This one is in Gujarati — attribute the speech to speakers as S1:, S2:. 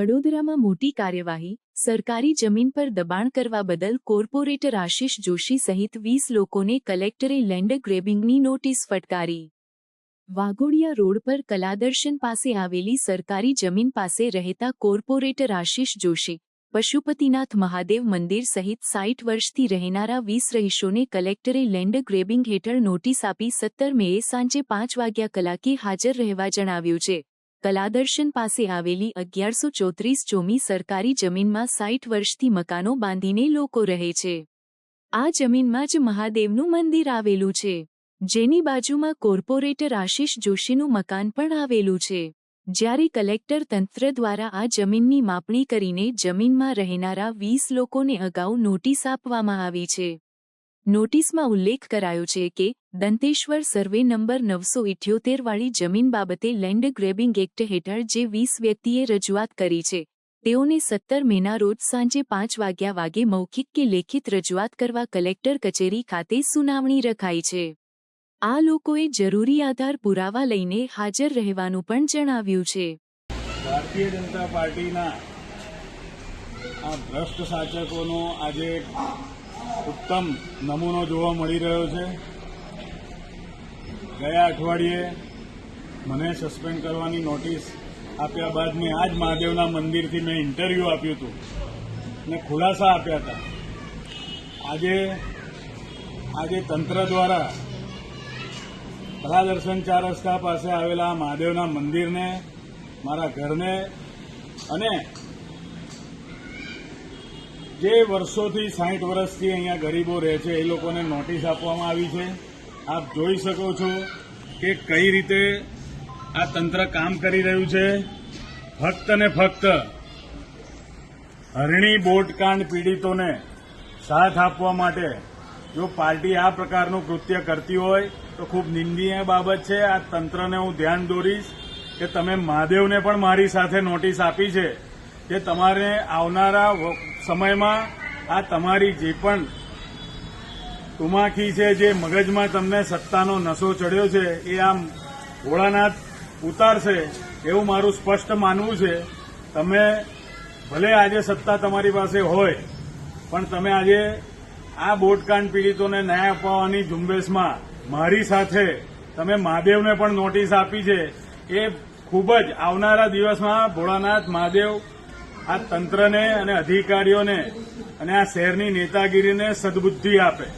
S1: વડોદરામાં મોટી કાર્યવાહી, સરકારી જમીન પર દબાણ કરવા બદલ કોર્પોરેટર આશિષ જોશી સહિત 20 લોકોને કલેક્ટરે લેન્ડ ગ્રેબિંગની નોટિસ ફટકારી. વાઘોડિયા રોડ પર કલાદર્શન પાસે આવેલી સરકારી જમીન પાસે રહેતા કોર્પોરેટર આશિષ જોશી, પશુપતિનાથ મહાદેવ મંદિર સહિત 60 વર્ષથી રહેનારા 20 રહીશોને કલેક્ટરે લેન્ડ ગ્રેબિંગ હેઠળ નોટિસ આપી 17 મેએ સાંજે 5 વાગ્યા કલાકે હાજર રહેવા જણાવ્યું છે. કલાદર્શન પાસે આવેલી 1134 ચોમી સરકારી જમીનમાં 60 વર્ષથી મકાનો બાંધીને લોકો રહે છે. આ જમીનમાં જ મહાદેવનું મંદિર આવેલું છે, જેની બાજુમાં કોર્પોરેટર આશિષ જોશીનું મકાન પણ આવેલું છે. જ્યારે કલેક્ટર તંત્ર દ્વારા આ જમીનની માપણી કરીને જમીનમાં રહેનારા 20 લોકોને અગાઉ નોટિસ આપવામાં આવી છે. નોટિસમાં ઉલ્લેખ કરાયો છે કે દંતેશ્વર સર્વે નંબર 978 વાળી જમીન બાબતે લેન્ડ ગ્રેબિંગ એક્ટ હેઠળ જે 20 વ્યક્તિએ રજૂઆત કરી છે, તેઓને 17 મેના રોજ સાંજે 5 વાગે મૌખિક કે લેખિત રજૂઆત કરવા કલેક્ટર કચેરી ખાતે સુનાવણી રખાઈ છે. આ લોકોએ જરૂરી આધાર પુરાવા લઈને હાજર રહેવાનું પણ જણાવ્યું છે.
S2: ભારતીય જનતા પાર્ટીના આ ભ્રષ્ટ શાસકોનો આજે ઉત્તમ નમૂનો જોવા મળી રહ્યો છે. ગયા અઠવાડિયે મને સસ્પેન્ડ કરવાની નોટિસ આપ્યા બાદ મેં આજ મહાદેવના મંદિરથી મેં ઇન્ટરવ્યૂ આપ્યું હતું અને ખુલાસા આપ્યા હતા. આજે તંત્ર દ્વારા કલાદર્શન 4 રસ્તા પાસે આવેલા મહાદેવના મંદિરને, મારા ઘરને અને જે વર્ષોથી 60 વર્ષથી અહીંયા ગરીબો રહે છે એ લોકોને નોટિસ આપવામાં આવી છે. આપ જોઈ શકો છો કે કઈ રીતે આ તંત્ર કામ કરી રહ્યું છે. ફક્ત ને ફક્ત હરણી બોટકાંડ પીડિતોને સાથ આપવા માટે જો પાર્ટી આ પ્રકારનું કૃત્ય કરતી હોય તો ખૂબ નિંદનીય બાબત છે. આ તંત્રને હું ધ્યાન દોરીશ કે તમે મહાદેવને પણ મારી સાથે નોટિસ આપી છે કે તમારે આવનારા સમયમાં આ તમારી જે પણ તુમાખી છે, જે મગજમાં તમને સત્તાનો નશો ચડ્યો છે, એ આમ ભોળાનાથ ઉતારશે એવું મારું સ્પષ્ટ માનવું છે. તમે ભલે આજે સત્તા તમારી પાસે હોય, પણ તમે આજે આ બોટકાંડ પીડિતોને ન્યાય અપાવવાની ઝુંબેશમાં મારી સાથે તમે મહાદેવને પણ નોટિસ આપી છે. એ ખૂબ જ આવનારા દિવસમાં ભોળાનાથ મહાદેવ આ તંત્રને અને અધિકારીઓને અને આ શહેરની નેતાગીરીને સદબુદ્ધિ આપે.